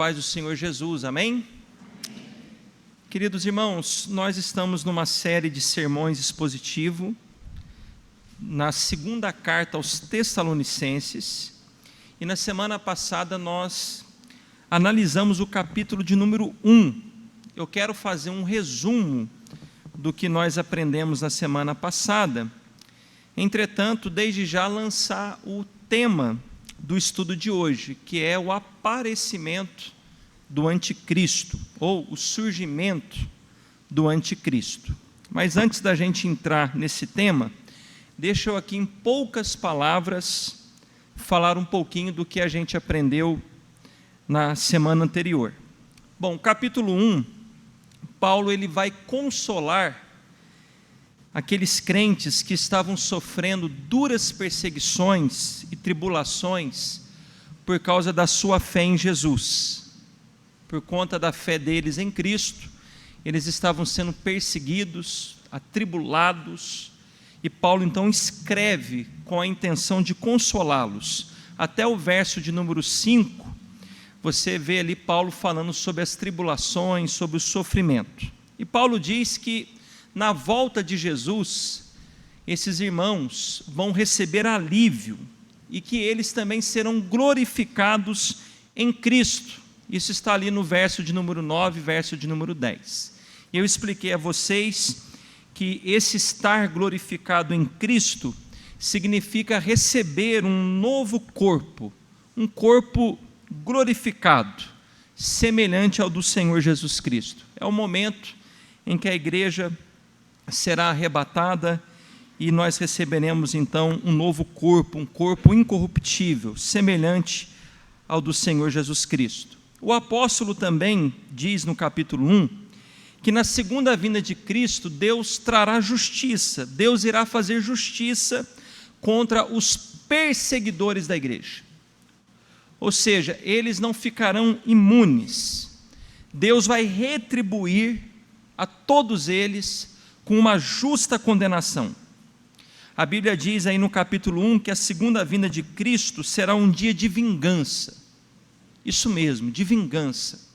Paz do Senhor Jesus, amém? Queridos irmãos, nós estamos numa série de sermões expositivo, na segunda carta aos Tessalonicenses, e na semana passada nós analisamos o capítulo de número 1. Eu quero fazer um resumo do que nós aprendemos na semana passada, entretanto, desde já lançar o tema do estudo de hoje, que é o aparecimento do anticristo, ou o surgimento do anticristo. Mas antes da gente entrar nesse tema, deixa eu aqui em poucas palavras falar um pouquinho do que a gente aprendeu na semana anterior. Bom, capítulo 1, Paulo ele vai consolar aqueles crentes que estavam sofrendo duras perseguições e tribulações por causa da sua fé em Jesus. Por conta da fé deles em Cristo, eles estavam sendo perseguidos, atribulados, e Paulo então escreve com a intenção de consolá-los. Até o verso de número 5, você vê ali Paulo falando sobre as tribulações, sobre o sofrimento. E Paulo diz que na volta de Jesus, esses irmãos vão receber alívio e que eles também serão glorificados em Cristo. Isso está ali no verso de número 9, verso de número 10. Eu expliquei a vocês que esse estar glorificado em Cristo significa receber um novo corpo, um corpo glorificado, semelhante ao do Senhor Jesus Cristo. É o momento em que a igreja será arrebatada e nós receberemos então um novo corpo, um corpo incorruptível, semelhante ao do Senhor Jesus Cristo. O apóstolo também diz no capítulo 1, que na segunda vinda de Cristo, Deus trará justiça, Deus irá fazer justiça contra os perseguidores da igreja. Ou seja, eles não ficarão imunes. Deus vai retribuir a todos eles com uma justa condenação. A Bíblia diz aí no capítulo 1 que a segunda vinda de Cristo será um dia de vingança. Isso mesmo, de vingança.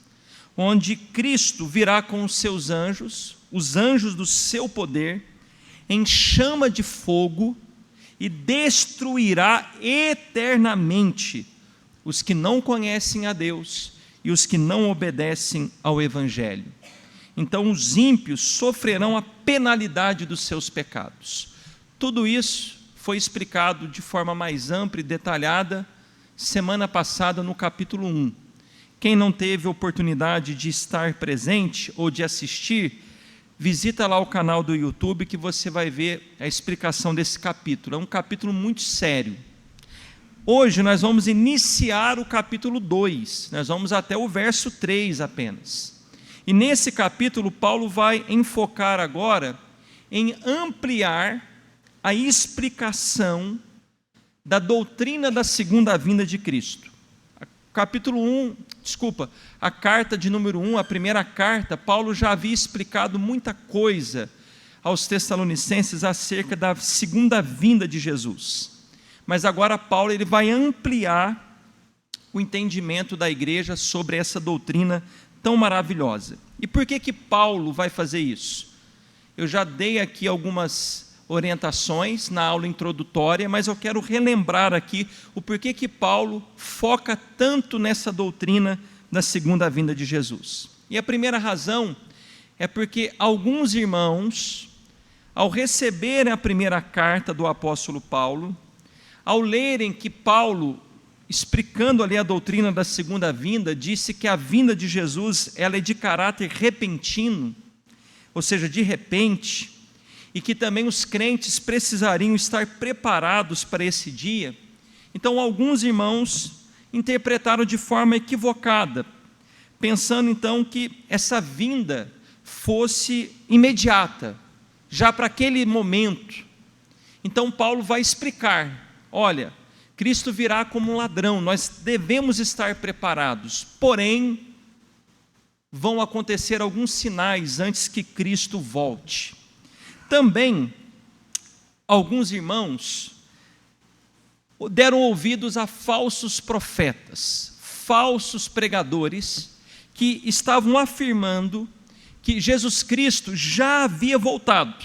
Onde Cristo virá com os seus anjos, os anjos do seu poder, em chama de fogo, e destruirá eternamente os que não conhecem a Deus e os que não obedecem ao Evangelho. Então os ímpios sofrerão a penalidade dos seus pecados. Tudo isso foi explicado de forma mais ampla e detalhada semana passada no capítulo 1. Quem não teve oportunidade de estar presente ou de assistir, visita lá o canal do YouTube que você vai ver a explicação desse capítulo. É um capítulo muito sério. Hoje nós vamos iniciar o capítulo 2, nós vamos até o verso 3 apenas. E nesse capítulo, Paulo vai enfocar agora em ampliar a explicação da doutrina da segunda vinda de Cristo. A carta de número 1, a primeira carta, Paulo já havia explicado muita coisa aos Tessalonicenses acerca da segunda vinda de Jesus. Mas agora Paulo ele vai ampliar o entendimento da igreja sobre essa doutrina tão maravilhosa. E por que Paulo vai fazer isso? Eu já dei aqui algumas orientações na aula introdutória, mas eu quero relembrar aqui o porquê que Paulo foca tanto nessa doutrina da segunda vinda de Jesus. E a primeira razão é porque alguns irmãos, ao receberem a primeira carta do apóstolo Paulo, ao lerem que Paulo, explicando ali a doutrina da segunda vinda, disse que a vinda de Jesus ela é de caráter repentino, ou seja, de repente, e que também os crentes precisariam estar preparados para esse dia. Então alguns irmãos interpretaram de forma equivocada, pensando então que essa vinda fosse imediata, já para aquele momento. Então Paulo vai explicar, olha, Cristo virá como um ladrão, nós devemos estar preparados, porém, vão acontecer alguns sinais antes que Cristo volte. Também, alguns irmãos deram ouvidos a falsos profetas, falsos pregadores que estavam afirmando que Jesus Cristo já havia voltado.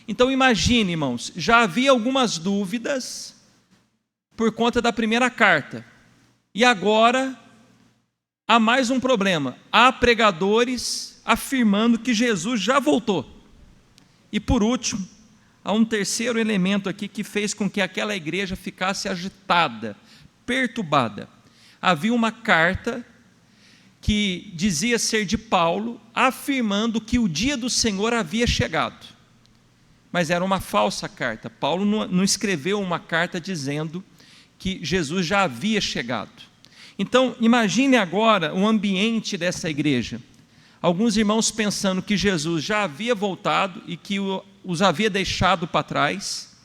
Então imagine, irmãos, já havia algumas dúvidas por conta da primeira carta. E agora há mais um problema. Há pregadores afirmando que Jesus já voltou. E por último, há um terceiro elemento aqui que fez com que aquela igreja ficasse agitada, perturbada. Havia uma carta que dizia ser de Paulo, afirmando que o dia do Senhor havia chegado. Mas era uma falsa carta. Paulo não escreveu uma carta dizendo que Jesus já havia chegado. Então, imagine agora o ambiente dessa igreja. Alguns irmãos pensando que Jesus já havia voltado e que os havia deixado para trás,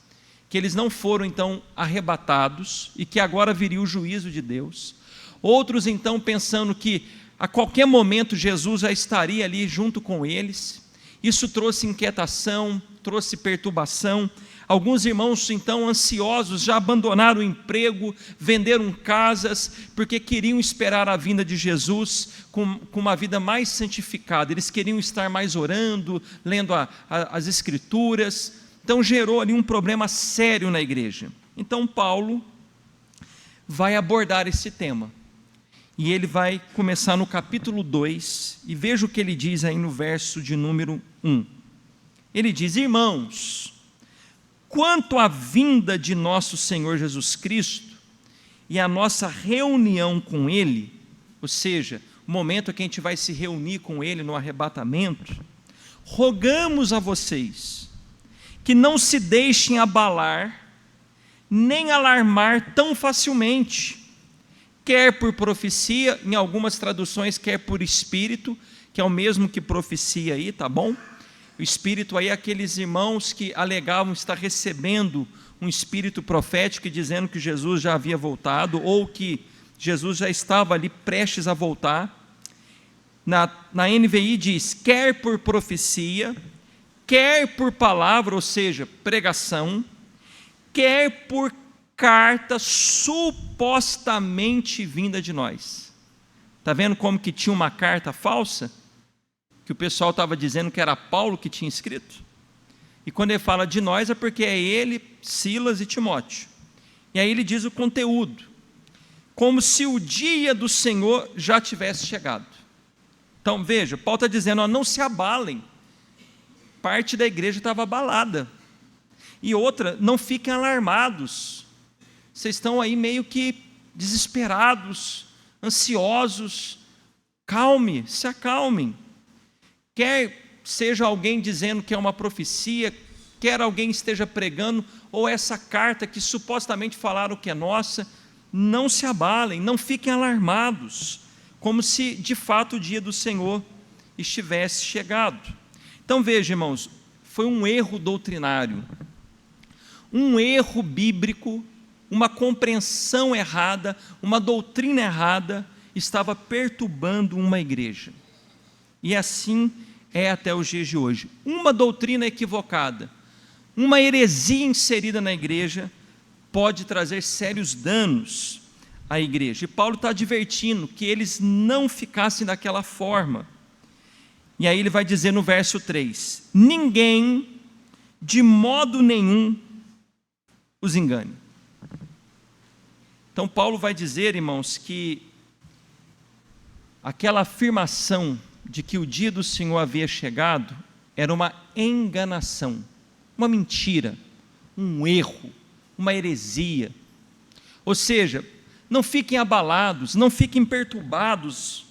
que eles não foram então arrebatados e que agora viria o juízo de Deus. Outros então pensando que a qualquer momento Jesus já estaria ali junto com eles. Isso trouxe inquietação, trouxe perturbação. Alguns irmãos então ansiosos já abandonaram o emprego, venderam casas, porque queriam esperar a vinda de Jesus com uma vida mais santificada. Eles queriam estar mais orando, lendo as Escrituras. Então gerou ali um problema sério na igreja. Então Paulo vai abordar esse tema. E ele vai começar no capítulo 2, e veja o que ele diz aí no verso de número 1. Ele diz: irmãos, quanto à vinda de nosso Senhor Jesus Cristo e a nossa reunião com Ele, ou seja, o momento em que a gente vai se reunir com Ele no arrebatamento, rogamos a vocês que não se deixem abalar, nem alarmar tão facilmente, quer por profecia, em algumas traduções, quer por espírito, que é o mesmo que profecia aí, tá bom? O espírito aí é aqueles irmãos que alegavam estar recebendo um espírito profético e dizendo que Jesus já havia voltado, ou que Jesus já estava ali prestes a voltar. Na NVI diz, quer por profecia, quer por palavra, ou seja, pregação, quer por carta supostamente vinda de nós. Está vendo como que tinha uma carta falsa? Que o pessoal estava dizendo que era Paulo que tinha escrito. E quando ele fala de nós é porque é ele, Silas e Timóteo. E aí ele diz o conteúdo, como se o dia do Senhor já tivesse chegado. Então veja, Paulo está dizendo, ó, não se abalem. Parte da igreja estava abalada. E outra, não fiquem alarmados. Vocês estão aí meio que desesperados, ansiosos. Calme, se acalmem. Quer seja alguém dizendo que é uma profecia, quer alguém esteja pregando, ou essa carta que supostamente falaram que é nossa, não se abalem, não fiquem alarmados, como se de fato o dia do Senhor estivesse chegado. Então veja, irmãos, foi um erro doutrinário, um erro bíblico, uma compreensão errada, uma doutrina errada, estava perturbando uma igreja. E assim é até os dias de hoje. Uma doutrina equivocada, uma heresia inserida na igreja, pode trazer sérios danos à igreja. E Paulo está advertindo que eles não ficassem daquela forma. E aí ele vai dizer no verso 3, ninguém, de modo nenhum, os engane. Então Paulo vai dizer, irmãos, que aquela afirmação de que o dia do Senhor havia chegado, era uma enganação, uma mentira, um erro, uma heresia. Ou seja, não fiquem abalados, não fiquem perturbados,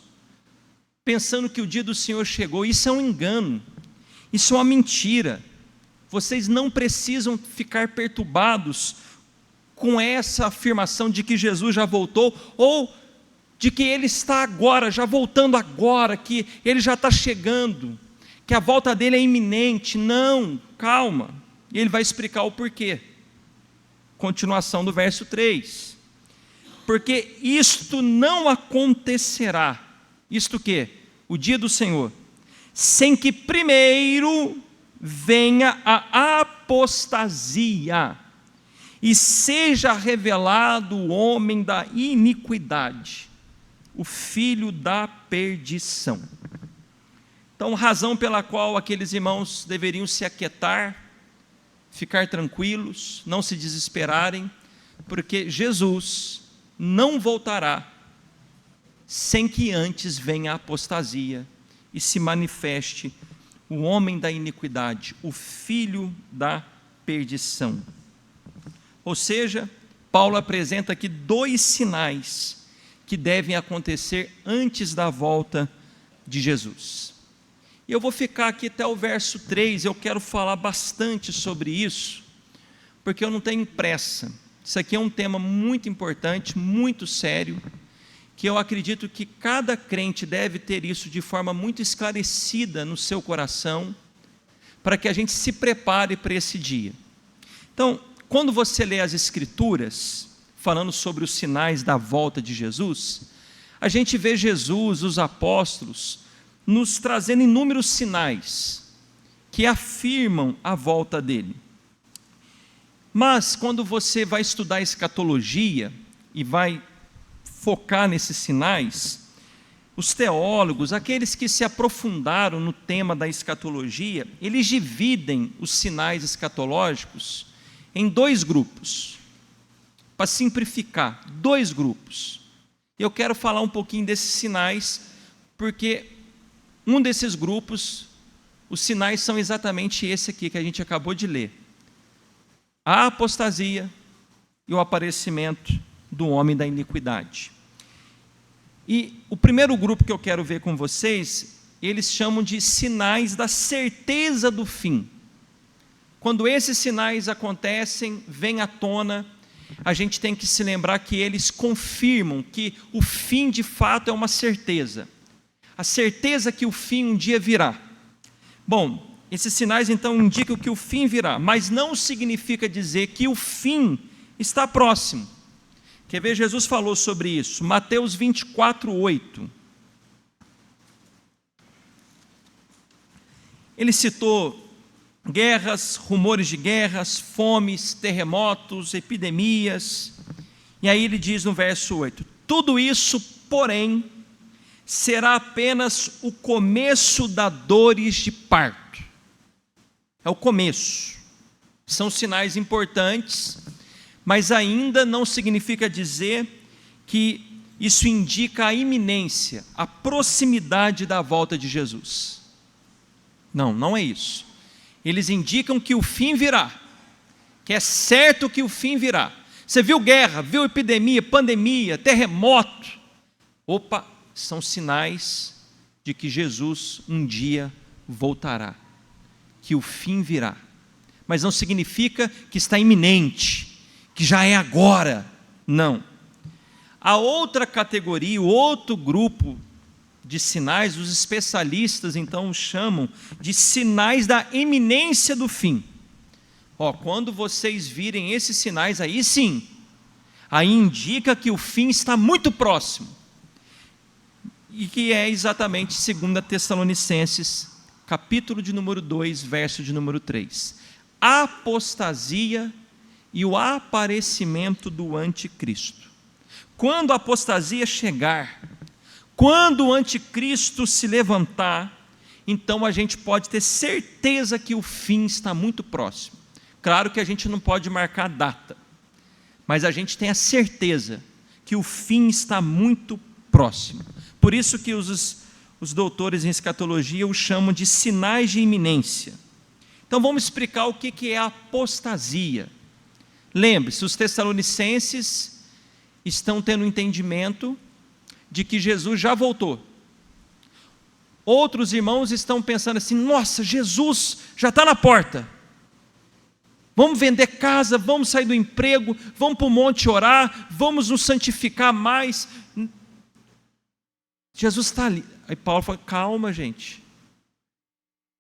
pensando que o dia do Senhor chegou. Isso é um engano, isso é uma mentira. Vocês não precisam ficar perturbados com essa afirmação de que Jesus já voltou, ou de que Ele está agora, já voltando agora, que Ele já está chegando, que a volta dEle é iminente. Não, calma, e Ele vai explicar o porquê. Continuação do verso 3, porque isto não acontecerá, isto que? O dia do Senhor, sem que primeiro venha a apostasia, e seja revelado o homem da iniquidade, o filho da perdição. Então, razão pela qual aqueles irmãos deveriam se aquietar, ficar tranquilos, não se desesperarem, porque Jesus não voltará sem que antes venha a apostasia e se manifeste o homem da iniquidade, o filho da perdição. Ou seja, Paulo apresenta aqui 2 sinais que devem acontecer antes da volta de Jesus. E eu vou ficar aqui até o verso 3, eu quero falar bastante sobre isso, porque eu não tenho pressa. Isso aqui é um tema muito importante, muito sério, que eu acredito que cada crente deve ter isso de forma muito esclarecida no seu coração, para que a gente se prepare para esse dia. Então, quando você lê as Escrituras, falando sobre os sinais da volta de Jesus, a gente vê Jesus, os apóstolos, nos trazendo inúmeros sinais que afirmam a volta dele. Mas, quando você vai estudar escatologia e vai focar nesses sinais, os teólogos, aqueles que se aprofundaram no tema da escatologia, eles dividem os sinais escatológicos em 2 grupos, para simplificar, 2 grupos. Eu quero falar um pouquinho desses sinais, porque um desses grupos, os sinais são exatamente esse aqui que a gente acabou de ler: a apostasia e o aparecimento do homem da iniquidade. E o primeiro grupo que eu quero ver com vocês, eles chamam de sinais da certeza do fim. Quando esses sinais acontecem, vêm à tona, a gente tem que se lembrar que eles confirmam que o fim de fato é uma certeza. A certeza que o fim um dia virá. Bom, esses sinais então indicam que o fim virá, mas não significa dizer que o fim está próximo. Quer ver? Jesus falou sobre isso, Mateus 24:8. Ele citou guerras, rumores de guerras, fomes, terremotos, epidemias. E aí ele diz no verso 8: tudo isso, porém, será apenas o começo das dores de parto. É o começo. São sinais importantes, mas ainda não significa dizer que isso indica a iminência, a proximidade da volta de Jesus. Não, não é isso. Eles indicam que o fim virá, que é certo que o fim virá. Você viu guerra, viu epidemia, pandemia, terremoto. Opa, são sinais de que Jesus um dia voltará, que o fim virá. Mas não significa que está iminente, que já é agora. Não. A outra categoria, o outro grupo de sinais, os especialistas então chamam de sinais da iminência do fim. Quando vocês virem esses sinais, aí sim, aí indica que o fim está muito próximo. E que é exatamente 2 Tessalonicenses, capítulo de número 2, verso de número 3. A apostasia e o aparecimento do anticristo. Quando a apostasia chegar, quando o anticristo se levantar, então a gente pode ter certeza que o fim está muito próximo. Claro que a gente não pode marcar data, mas a gente tem a certeza que o fim está muito próximo. Por isso que os doutores em escatologia o chamam de sinais de iminência. Então vamos explicar o que é a apostasia. Lembre-se, os tessalonicenses estão tendo entendimento de que Jesus já voltou. Outros irmãos estão pensando assim: nossa, Jesus já está na porta. Vamos vender casa, vamos sair do emprego, vamos para o monte orar, vamos nos santificar mais. Jesus está ali. Aí Paulo fala: calma, gente.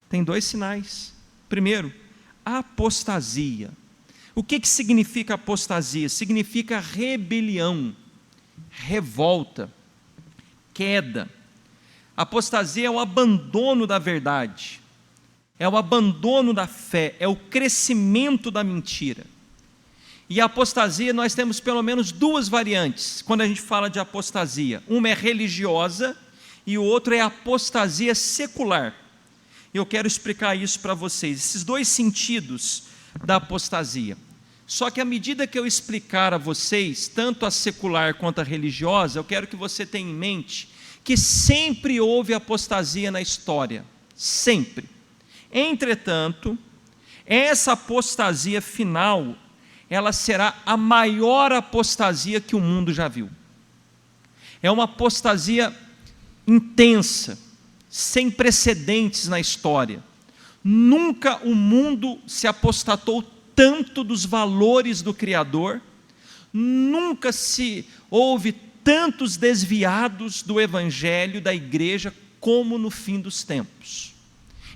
Tem 2 sinais. Primeiro, apostasia. O que significa apostasia? Significa rebelião, revolta, queda. Apostasia é o abandono da verdade, é o abandono da fé, é o crescimento da mentira. E a apostasia, nós temos pelo menos duas variantes quando a gente fala de apostasia. Uma é religiosa e o outro é apostasia secular. Eu quero explicar isso para vocês, esses dois sentidos da apostasia. Só que à medida que eu explicar a vocês, tanto a secular quanto a religiosa, eu quero que você tenha em mente que sempre houve apostasia na história, sempre. Entretanto, essa apostasia final, ela será a maior apostasia que o mundo já viu. É uma apostasia intensa, sem precedentes na história. Nunca o mundo se apostatou tanto dos valores do Criador, nunca se houve tantos desviados do Evangelho, da igreja, como no fim dos tempos.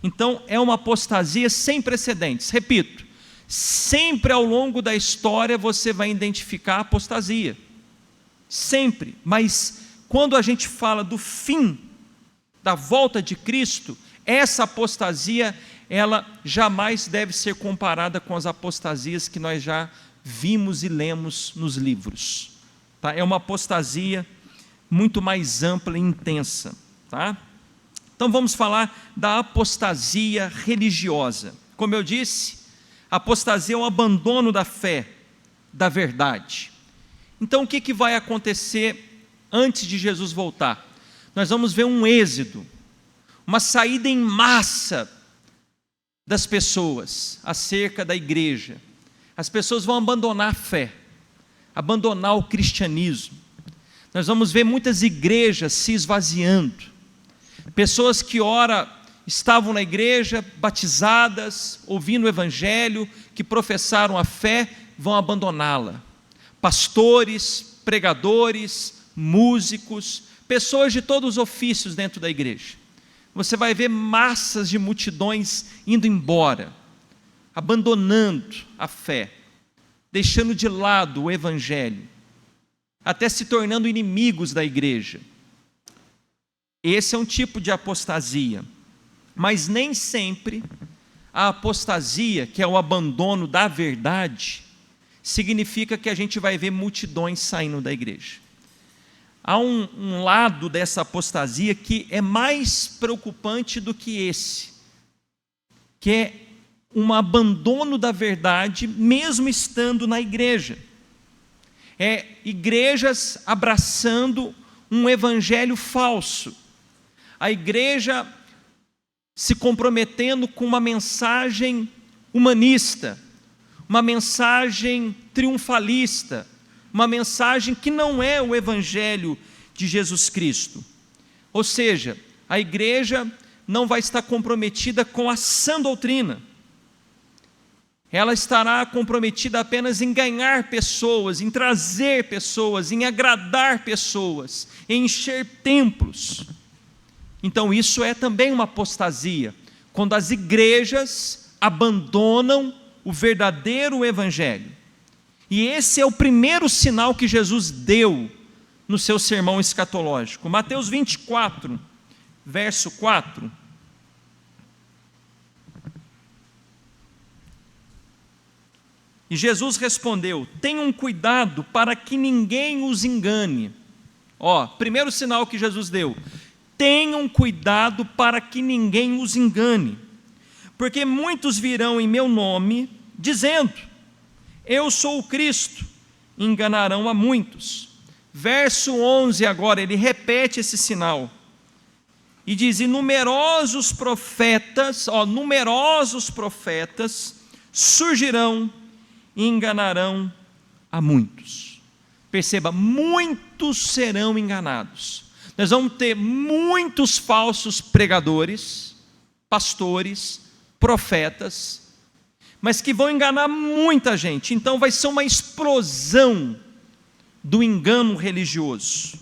Então, é uma apostasia sem precedentes. Repito, sempre ao longo da história você vai identificar a apostasia. Sempre. Mas quando a gente fala do fim, da volta de Cristo, essa apostasia, ela jamais deve ser comparada com as apostasias que nós já vimos e lemos nos livros. Tá? É uma apostasia muito mais ampla e intensa. Tá? Então vamos falar da apostasia religiosa. Como eu disse, a apostasia é o abandono da fé, da verdade. Então o que vai acontecer antes de Jesus voltar? Nós vamos ver um êxodo, uma saída em massa das pessoas acerca da igreja. As pessoas vão abandonar a fé, abandonar o cristianismo. Nós vamos ver muitas igrejas se esvaziando. Pessoas que ora estavam na igreja, batizadas, ouvindo o evangelho, que professaram a fé, vão abandoná-la. Pastores, pregadores, músicos, pessoas de todos os ofícios dentro da igreja. Você vai ver massas de multidões indo embora, abandonando a fé, deixando de lado o evangelho, até se tornando inimigos da igreja. Esse é um tipo de apostasia, mas nem sempre a apostasia, que é o abandono da verdade, significa que a gente vai ver multidões saindo da igreja. Há um lado dessa apostasia que é mais preocupante do que esse, que é um abandono da verdade, mesmo estando na igreja. É igrejas abraçando um evangelho falso. A igreja se comprometendo com uma mensagem humanista, uma mensagem triunfalista, uma mensagem que não é o evangelho de Jesus Cristo. Ou seja, a igreja não vai estar comprometida com a sã doutrina. Ela estará comprometida apenas em ganhar pessoas, em trazer pessoas, em agradar pessoas, em encher templos. Então isso é também uma apostasia, quando as igrejas abandonam o verdadeiro evangelho. E esse é o primeiro sinal que Jesus deu no seu sermão escatológico. Mateus 24, verso 4. E Jesus respondeu: tenham cuidado para que ninguém os engane. Primeiro sinal que Jesus deu: tenham cuidado para que ninguém os engane, porque muitos virão em meu nome, dizendo: eu sou o Cristo, e enganarão a muitos. Verso 11 agora, ele repete esse sinal, e diz: e numerosos profetas surgirão e enganarão a muitos. Perceba, muitos serão enganados. Nós vamos ter muitos falsos pregadores, pastores, profetas, mas que vão enganar muita gente. Então vai ser uma explosão do engano religioso.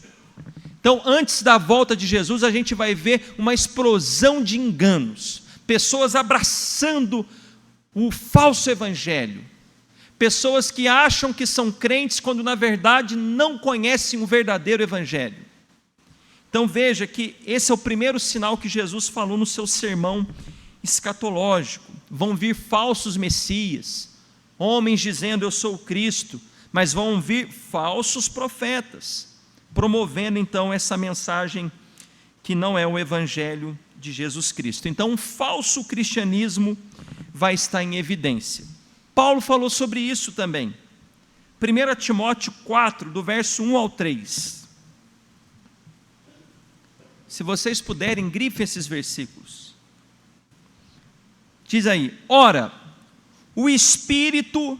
Então, antes da volta de Jesus, a gente vai ver uma explosão de enganos, pessoas abraçando o falso evangelho, pessoas que acham que são crentes quando na verdade não conhecem o verdadeiro evangelho. Então veja que esse é o primeiro sinal que Jesus falou no seu sermão escatológico. Vão vir falsos messias, homens dizendo eu sou o Cristo, mas vão vir falsos profetas, promovendo então essa mensagem que não é o evangelho de Jesus Cristo. Então um falso cristianismo vai estar em evidência. Paulo falou sobre isso também. 1 Timóteo 4, do verso 1 ao 3. Se vocês puderem, grifem esses versículos. Diz aí: ora, o Espírito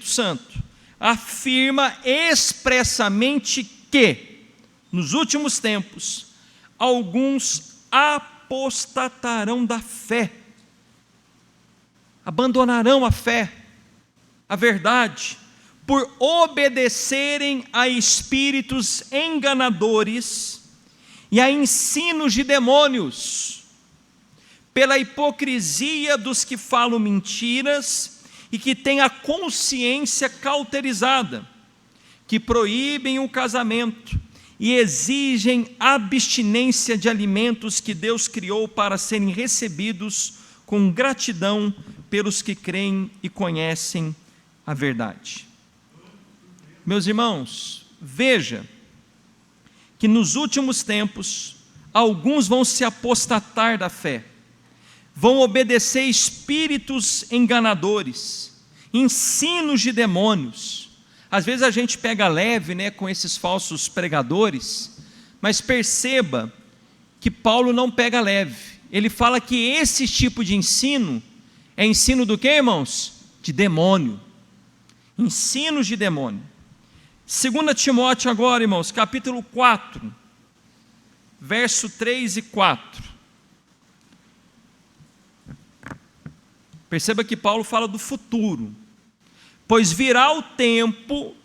Santo, afirma expressamente que, nos últimos tempos, alguns apostatarão da fé, abandonarão a fé, a verdade, por obedecerem a espíritos enganadores e a ensinos de demônios, pela hipocrisia dos que falam mentiras e que têm a consciência cauterizada, que proíbem o casamento e exigem abstinência de alimentos que Deus criou para serem recebidos com gratidão pelos que creem e conhecem a verdade. Meus irmãos, veja que nos últimos tempos, alguns vão se apostatar da fé, vão obedecer espíritos enganadores, ensinos de demônios. Às vezes a gente pega leve, com esses falsos pregadores, mas perceba que Paulo não pega leve. Ele fala que esse tipo de ensino é ensino do quê, irmãos? De demônio. Ensinos de demônio. 2 Timóteo agora, irmãos, capítulo 4, verso 3 e 4. Perceba que Paulo fala do futuro. Pois virá o tempo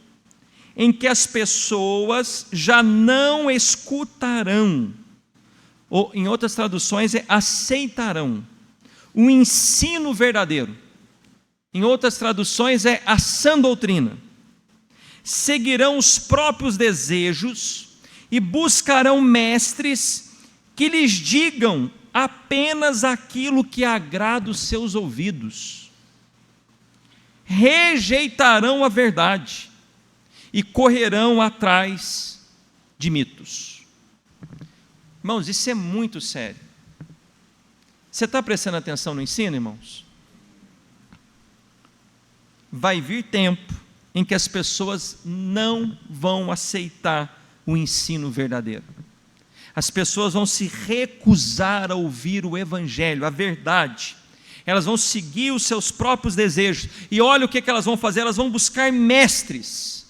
em que as pessoas já não escutarão, ou em outras traduções aceitarão, o ensino verdadeiro. Em outras traduções a sã doutrina. Seguirão os próprios desejos e buscarão mestres que lhes digam apenas aquilo que agrada os seus ouvidos. Rejeitarão a verdade e correrão atrás de mitos. Irmãos, isso é muito sério. Você está prestando atenção no ensino, irmãos? Vai vir tempo em que as pessoas não vão aceitar o ensino verdadeiro. As pessoas vão se recusar a ouvir o evangelho, a verdade. Elas vão seguir os seus próprios desejos. E olha o que elas vão fazer: elas vão buscar mestres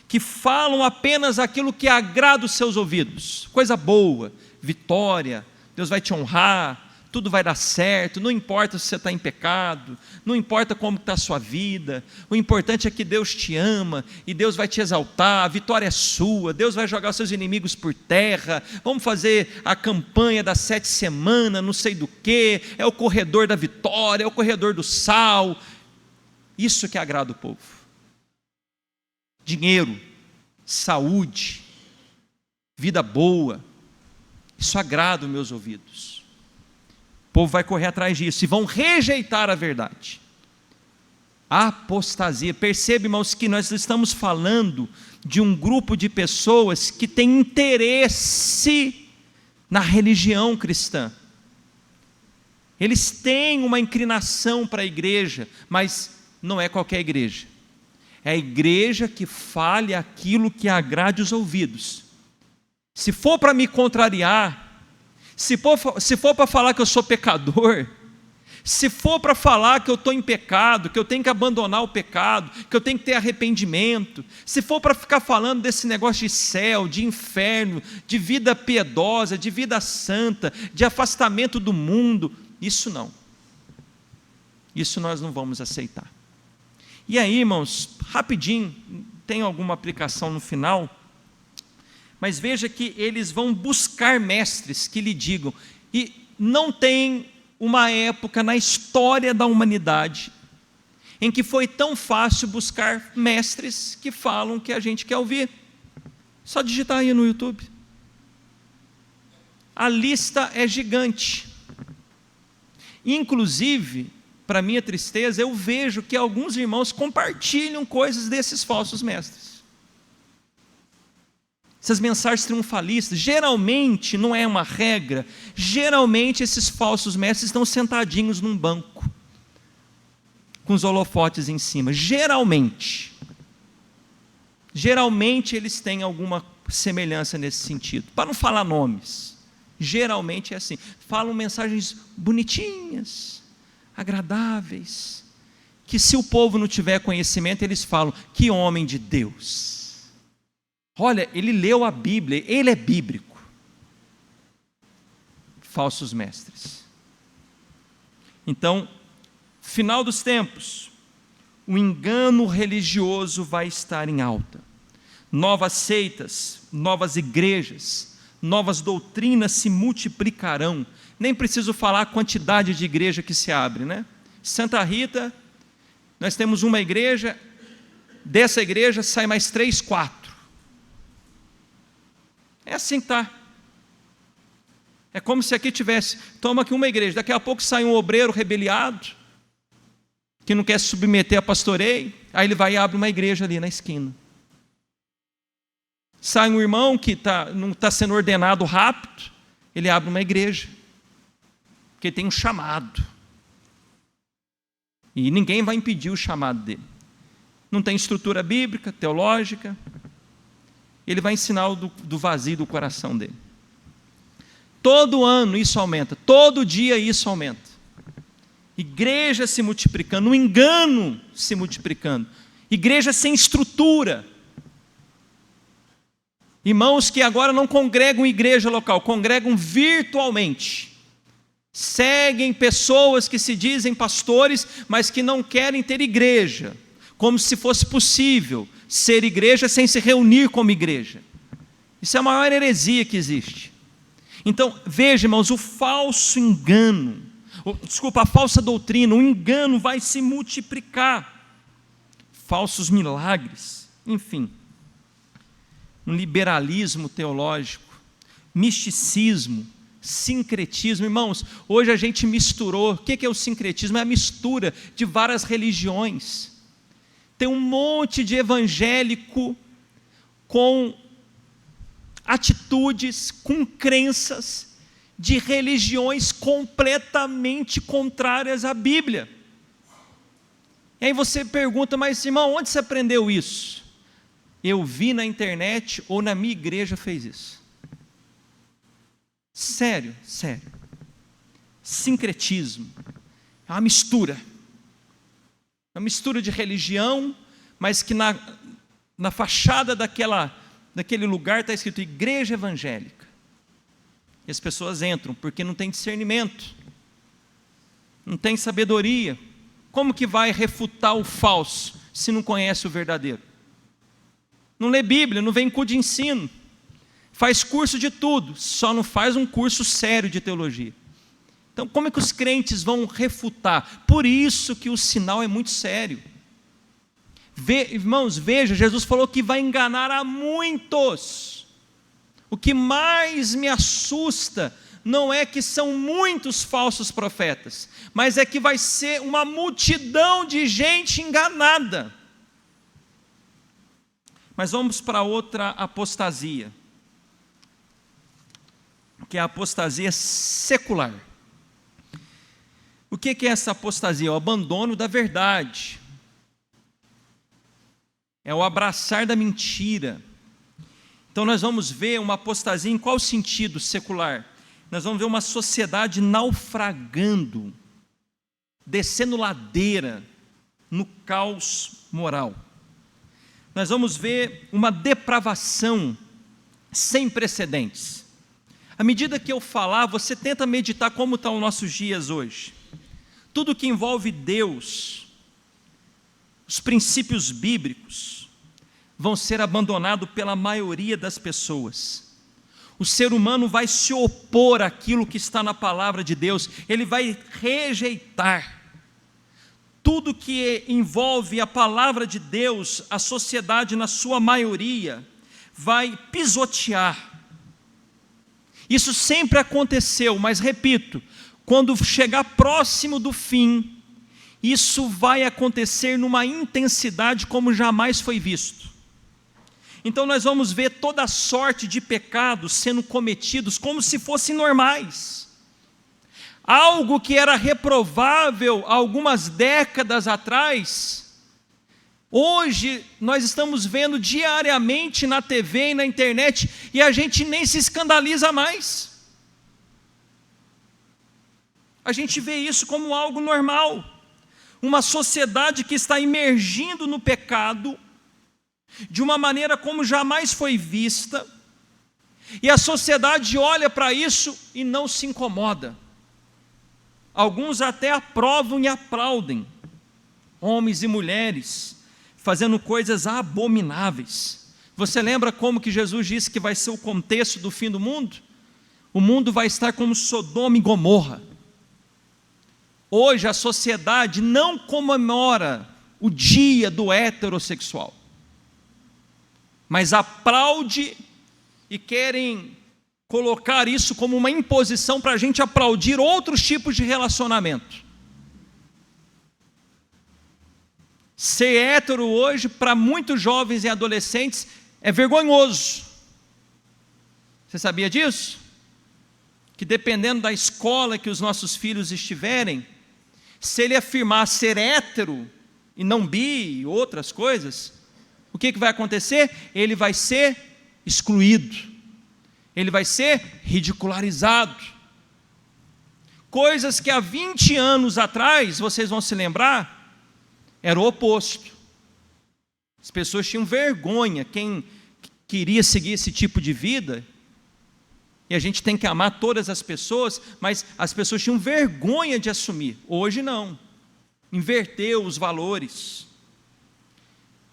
que falam apenas aquilo que agrada os seus ouvidos. Coisa boa, vitória, Deus vai te honrar, tudo vai dar certo, não importa se você está em pecado, não importa como está a sua vida, o importante é que Deus te ama, e Deus vai te exaltar, a vitória é sua, Deus vai jogar os seus inimigos por terra, vamos fazer a campanha das 7 semanas, não sei do que, é o corredor da vitória, é o corredor do sal. Isso que agrada o povo. Dinheiro, saúde, vida boa, isso agrada os meus ouvidos. O povo vai correr atrás disso e vão rejeitar a verdade. Apostasia. Percebe, irmãos, que nós estamos falando de um grupo de pessoas que tem interesse na religião cristã. Eles têm uma inclinação para a igreja, mas não é qualquer igreja. É a igreja que fale aquilo que agrade os ouvidos. Se for para me contrariar, se for para falar que eu sou pecador, se for para falar que eu estou em pecado, que eu tenho que abandonar o pecado, que eu tenho que ter arrependimento, se for para ficar falando desse negócio de céu, de inferno, de vida piedosa, de vida santa, de afastamento do mundo, isso não. Isso nós não vamos aceitar. E aí, irmãos, rapidinho, tem alguma aplicação no final? Mas veja que eles vão buscar mestres que lhe digam, e não tem uma época na história da humanidade em que foi tão fácil buscar mestres que falam o que a gente quer ouvir. Só digitar aí no YouTube. A lista é gigante. Inclusive, para minha tristeza, eu vejo que alguns irmãos compartilham coisas desses falsos mestres. Essas mensagens triunfalistas, geralmente, não é uma regra, geralmente esses falsos mestres estão sentadinhos num banco, com os holofotes em cima, geralmente eles têm alguma semelhança nesse sentido, para não falar nomes, geralmente é assim, falam mensagens bonitinhas, agradáveis, que se o povo não tiver conhecimento, eles falam, que homem de Deus, olha, ele leu a Bíblia, ele é bíblico. Falsos mestres. Então, final dos tempos, o engano religioso vai estar em alta. Novas seitas, novas igrejas, novas doutrinas se multiplicarão. Nem preciso falar a quantidade de igreja que se abre, né? Santa Rita, nós temos uma igreja, dessa igreja sai mais 3, 4. É assim que está. É como se aqui tivesse, toma aqui uma igreja, daqui a pouco sai um obreiro rebeliado, que não quer se submeter a pastoreio, aí ele vai e abre uma igreja ali na esquina. Sai um irmão que não está sendo ordenado rápido, ele abre uma igreja, porque tem um chamado, e ninguém vai impedir o chamado dele. Não tem estrutura bíblica, teológica, ele vai ensinar do vazio do coração dele. Todo ano isso aumenta, todo dia isso aumenta. Igreja se multiplicando, o engano se multiplicando, igreja sem estrutura. Irmãos que agora não congregam em igreja local, congregam virtualmente. Seguem pessoas que se dizem pastores, mas que não querem ter igreja, como se fosse possível ser igreja sem se reunir como igreja. Isso é a maior heresia que existe. Então, veja, irmãos, o falso engano, a falsa doutrina, o engano vai se multiplicar. Falsos milagres, enfim. Um liberalismo teológico, misticismo, sincretismo. Irmãos, hoje a gente misturou. O que é o sincretismo? É a mistura de várias religiões. Tem um monte de evangélico com atitudes, com crenças de religiões completamente contrárias à Bíblia. E aí você pergunta, mas irmão, onde você aprendeu isso? Eu vi na internet ou na minha igreja fez isso. Sério. Sincretismo. É uma mistura. É uma mistura de religião, mas que na fachada daquele lugar está escrito igreja evangélica. E as pessoas entram porque não tem discernimento, não tem sabedoria. Como que vai refutar o falso se não conhece o verdadeiro? Não lê Bíblia, não vem culto de ensino, faz curso de tudo, só não faz um curso sério de teologia. Então, como é que os crentes vão refutar? Por isso que o sinal é muito sério. Irmãos, veja, Jesus falou que vai enganar a muitos. O que mais me assusta não é que são muitos falsos profetas, mas é que vai ser uma multidão de gente enganada. Mas vamos para outra apostasia, que é a apostasia secular. O que é essa apostasia? É o abandono da verdade. É o abraçar da mentira. Então nós vamos ver uma apostasia em qual sentido secular? Nós vamos ver uma sociedade naufragando, descendo ladeira no caos moral. Nós vamos ver uma depravação sem precedentes. À medida que eu falar, você tenta meditar como estão os nossos dias hoje. Tudo que envolve Deus, os princípios bíblicos, vão ser abandonados pela maioria das pessoas. O ser humano vai se opor àquilo que está na palavra de Deus, ele vai rejeitar. Tudo que envolve a palavra de Deus, a sociedade na sua maioria vai pisotear. Isso sempre aconteceu, mas repito, quando chegar próximo do fim isso vai acontecer numa intensidade como jamais foi visto. Então nós vamos ver toda sorte de pecados sendo cometidos como se fossem normais. Algo que era reprovável há algumas décadas atrás, hoje nós estamos vendo diariamente na TV e na internet, e a gente nem se escandaliza mais. A gente vê isso como algo normal. Uma sociedade que está imergindo no pecado, de uma maneira como jamais foi vista, e a sociedade olha para isso e não se incomoda. Alguns até aprovam e aplaudem, homens e mulheres, fazendo coisas abomináveis. Você lembra como que Jesus disse que vai ser o contexto do fim do mundo? O mundo vai estar como Sodoma e Gomorra. Hoje a sociedade não comemora o dia do heterossexual, mas aplaude e querem colocar isso como uma imposição para a gente aplaudir outros tipos de relacionamento. Ser hétero hoje, para muitos jovens e adolescentes, é vergonhoso. Você sabia disso? Que dependendo da escola que os nossos filhos estiverem, se ele afirmar ser hétero e não bi e outras coisas, o que vai acontecer? Ele vai ser excluído. Ele vai ser ridicularizado. Coisas que há 20 anos atrás, vocês vão se lembrar, era o oposto. As pessoas tinham vergonha, quem queria seguir esse tipo de vida, e a gente tem que amar todas as pessoas, mas as pessoas tinham vergonha de assumir. Hoje não. Inverteu os valores.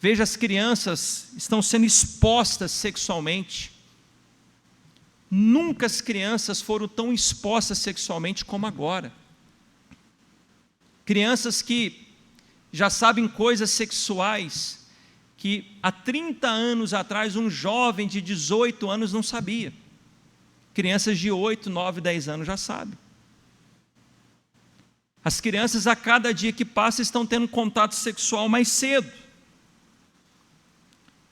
Veja, as crianças estão sendo expostas sexualmente. Nunca as crianças foram tão expostas sexualmente como agora. Crianças que já sabem coisas sexuais que há 30 anos atrás um jovem de 18 anos não sabia. Crianças de 8, 9, 10 anos já sabem. As crianças a cada dia que passa estão tendo contato sexual mais cedo.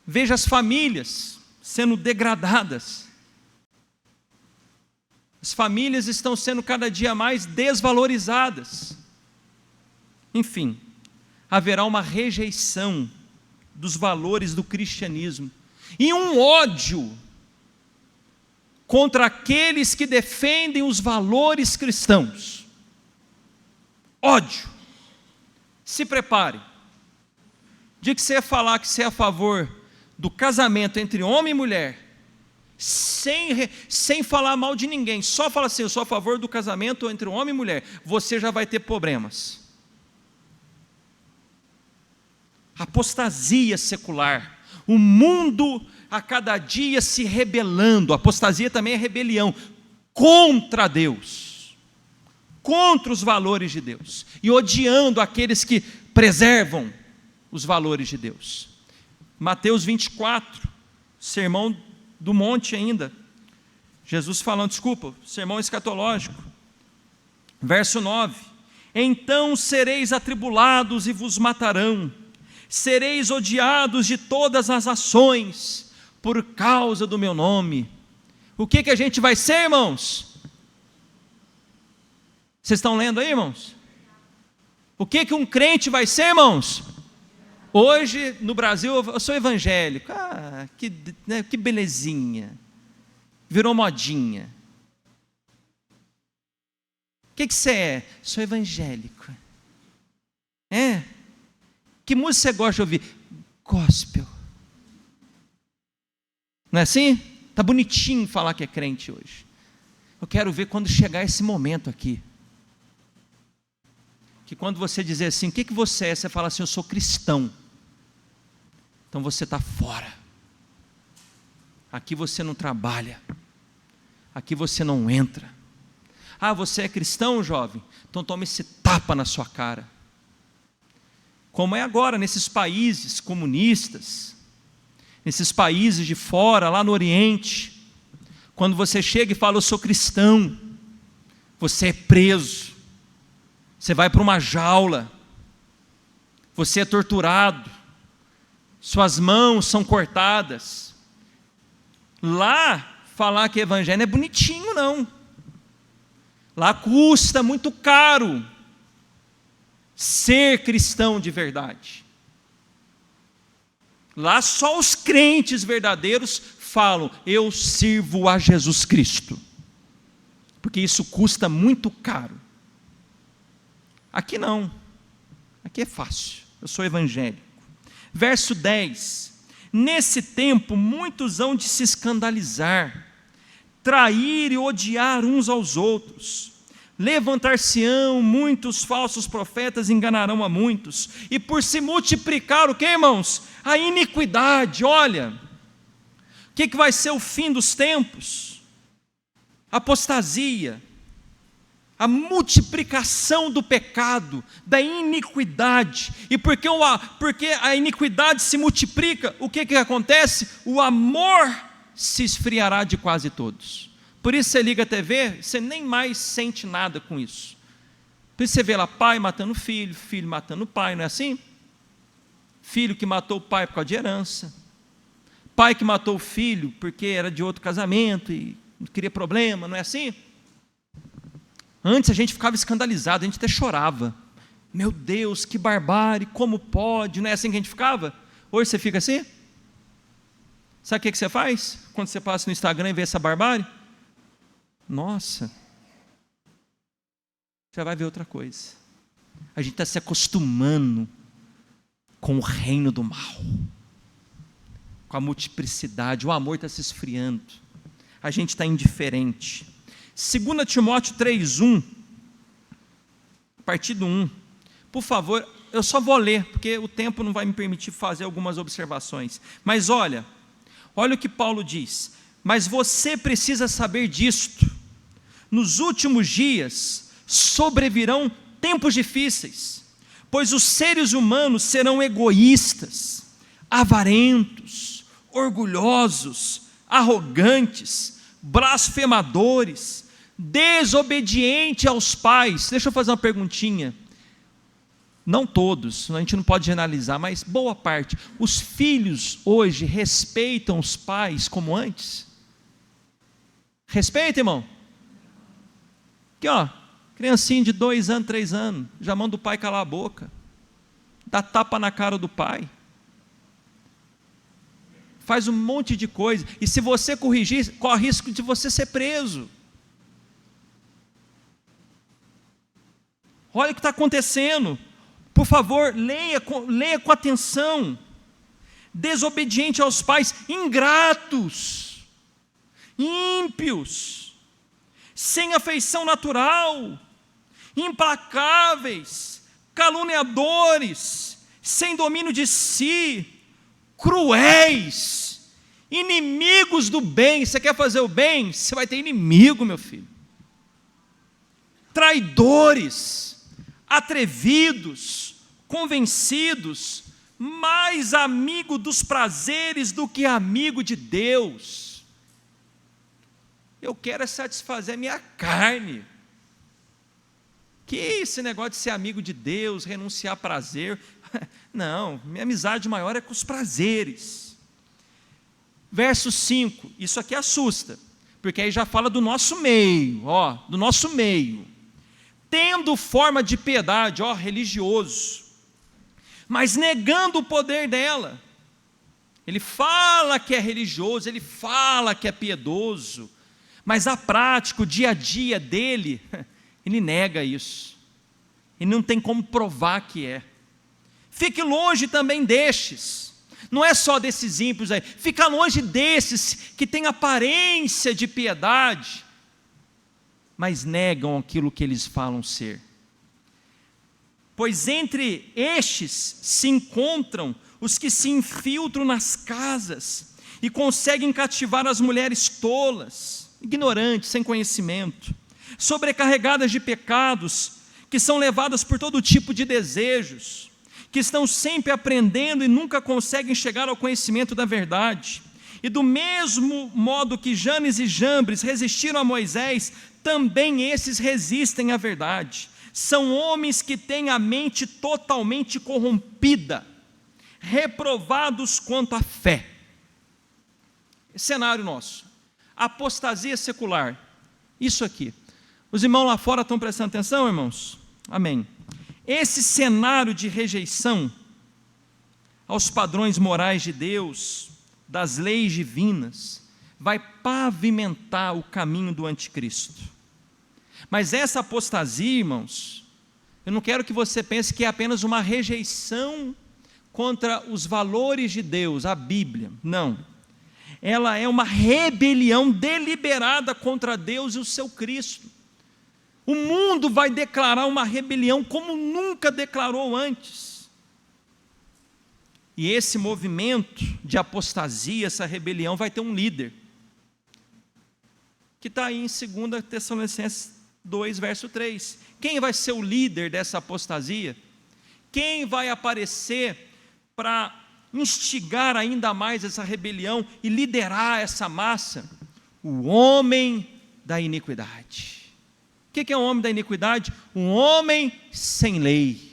Veja as famílias sendo degradadas. As famílias estão sendo cada dia mais desvalorizadas. Enfim, haverá uma rejeição dos valores do cristianismo e um ódio contra aqueles que defendem os valores cristãos. Ódio. Se prepare. De que você ia falar que você é a favor do casamento entre homem e mulher, sem falar mal de ninguém, só fala assim, eu sou a favor do casamento entre homem e mulher, você já vai ter problemas. Apostasia secular, o mundo a cada dia se rebelando, apostasia também é rebelião, contra Deus, contra os valores de Deus, e odiando aqueles que preservam os valores de Deus. Mateus 24, sermão do monte ainda, Jesus falando, sermão escatológico, verso 9, então sereis atribulados e vos matarão, sereis odiados de todas as nações, por causa do meu nome. O que a gente vai ser, irmãos? Vocês estão lendo aí, irmãos? O que um crente vai ser, irmãos? Hoje, no Brasil, eu sou evangélico. Que belezinha. Virou modinha. O que você é? Sou evangélico. Que música você gosta de ouvir? Gospel. Não é assim? Está bonitinho falar que é crente hoje. Eu quero ver quando chegar esse momento aqui. Que quando você dizer assim, o que você é? Você fala assim, eu sou cristão. Então você está fora. Aqui você não trabalha. Aqui você não entra. Você é cristão, jovem? Então toma esse tapa na sua cara. Como é agora nesses países comunistas, nesses países de fora, lá no Oriente, quando você chega e fala, eu sou cristão, você é preso, você vai para uma jaula, você é torturado, suas mãos são cortadas. Lá, falar que evangelho não é bonitinho, não. Lá custa muito caro ser cristão de verdade. Lá só os crentes verdadeiros falam: eu sirvo a Jesus Cristo, porque isso custa muito caro. Aqui não, aqui é fácil, eu sou evangélico. Verso 10: nesse tempo muitos hão de se escandalizar, trair e odiar uns aos outros, levantar-se-ão muitos falsos profetas, enganarão a muitos, e por se multiplicar o que, irmãos? A iniquidade. Olha, o que vai ser o fim dos tempos? Apostasia, a multiplicação do pecado, da iniquidade. E porque a iniquidade se multiplica, o que acontece? O amor se esfriará de quase todos. Por isso você liga a TV, você nem mais sente nada com isso. Por isso você vê lá pai matando filho, filho matando pai, não é assim? Filho que matou o pai por causa de herança, pai que matou o filho porque era de outro casamento e não queria problema, não é assim? Antes a gente ficava escandalizado, a gente até chorava. Meu Deus, que barbárie, como pode? Não é assim que a gente ficava? Hoje você fica assim? Sabe o que você faz? Quando você passa no Instagram e vê essa barbárie? Nossa, já vai ver outra coisa. A gente está se acostumando com o reino do mal, com a multiplicidade, o amor está se esfriando, a gente está indiferente. 2 Timóteo 3:1, a partir do 1, por favor, eu só vou ler, porque o tempo não vai me permitir fazer algumas observações, mas olha o que Paulo diz: mas você precisa saber disto, nos últimos dias sobrevirão tempos difíceis, pois os seres humanos serão egoístas, avarentos, orgulhosos, arrogantes, blasfemadores, desobedientes aos pais. Deixa eu fazer uma perguntinha. Não todos, a gente não pode generalizar, mas boa parte. Os filhos hoje respeitam os pais como antes? Respeita, irmão? Aqui, ó, criancinha de 2 anos, 3 anos, já manda o pai calar a boca, dá tapa na cara do pai, faz um monte de coisa, e se você corrigir, corre risco de você ser preso. Olha o que está acontecendo. Por favor, leia com atenção. Desobediente aos pais, ingratos, ímpios, sem afeição natural, implacáveis, caluniadores, sem domínio de si, cruéis, inimigos do bem. Você quer fazer o bem? Você vai ter inimigo, meu filho. Traidores, atrevidos, convencidos, mais amigo dos prazeres do que amigo de Deus. Eu quero satisfazer a minha carne. Que esse negócio de ser amigo de Deus, renunciar a prazer? Não, minha amizade maior é com os prazeres. Verso 5, isso aqui assusta, porque aí já fala do nosso meio, ó, do nosso meio. Tendo forma de piedade, ó, religioso, mas negando o poder dela. Ele fala que é religioso, ele fala que é piedoso, mas a prática, o dia a dia dele, ele nega isso. Ele não tem como provar que é. Fique longe também destes. Não é só desses ímpios aí. Fica longe desses que têm aparência de piedade, mas negam aquilo que eles falam ser. Pois entre estes se encontram os que se infiltram nas casas e conseguem cativar as mulheres tolas, ignorantes, sem conhecimento, sobrecarregadas de pecados, que são levadas por todo tipo de desejos, que estão sempre aprendendo e nunca conseguem chegar ao conhecimento da verdade. E do mesmo modo que Janes e Jambres resistiram a Moisés, também esses resistem à verdade. São homens que têm a mente totalmente corrompida, reprovados quanto à fé. Cenário nosso, apostasia secular, isso aqui. Os irmãos lá fora estão prestando atenção, irmãos? Amém. Esse cenário de rejeição aos padrões morais de Deus, das leis divinas, vai pavimentar o caminho do anticristo. Mas essa apostasia, irmãos, eu não quero que você pense que é apenas uma rejeição contra os valores de Deus, a Bíblia. Não. Ela é uma rebelião deliberada contra Deus e o seu Cristo. O mundo vai declarar uma rebelião como nunca declarou antes. E esse movimento de apostasia, essa rebelião, vai ter um líder, que está aí em 2 Tessalonicenses 2, verso 3. Quem vai ser o líder dessa apostasia? Quem vai aparecer para instigar ainda mais essa rebelião e liderar essa massa? O homem da iniquidade. O que é um homem da iniquidade? Um homem sem lei.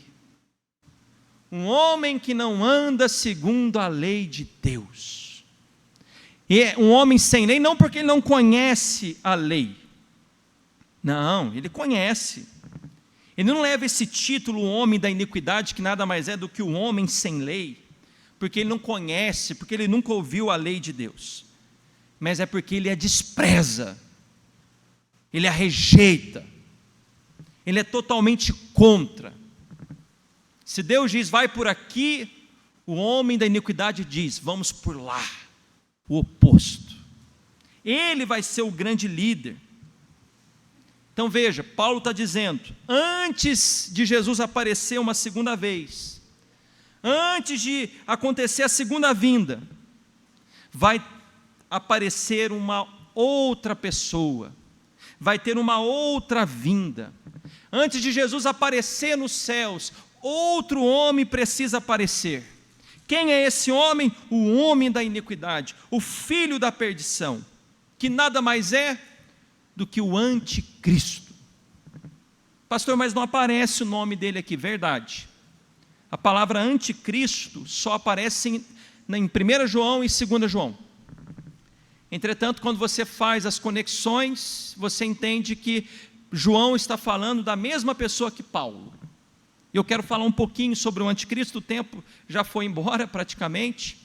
Um homem que não anda segundo a lei de Deus. E é um homem sem lei não porque ele não conhece a lei. Não, ele conhece. Ele não leva esse título, o homem da iniquidade, que nada mais é do que o homem sem lei, porque ele não conhece, porque ele nunca ouviu a lei de Deus, mas é porque ele a despreza, ele a rejeita, ele é totalmente contra. Se Deus diz, vai por aqui, o homem da iniquidade diz, vamos por lá, o oposto. Ele vai ser o grande líder. Então veja, Paulo está dizendo, antes de Jesus aparecer uma segunda vez, antes de acontecer a segunda vinda, vai aparecer uma outra pessoa, vai ter uma outra vinda. Antes de Jesus aparecer nos céus, outro homem precisa aparecer. Quem é esse homem? O homem da iniquidade, o filho da perdição, que nada mais é do que o anticristo. Pastor, mas não aparece o nome dele aqui, verdade. A palavra anticristo só aparece em 1 João e 2 João. Entretanto, quando você faz as conexões, você entende que João está falando da mesma pessoa que Paulo. Eu quero falar um pouquinho sobre o anticristo, o tempo já foi embora praticamente,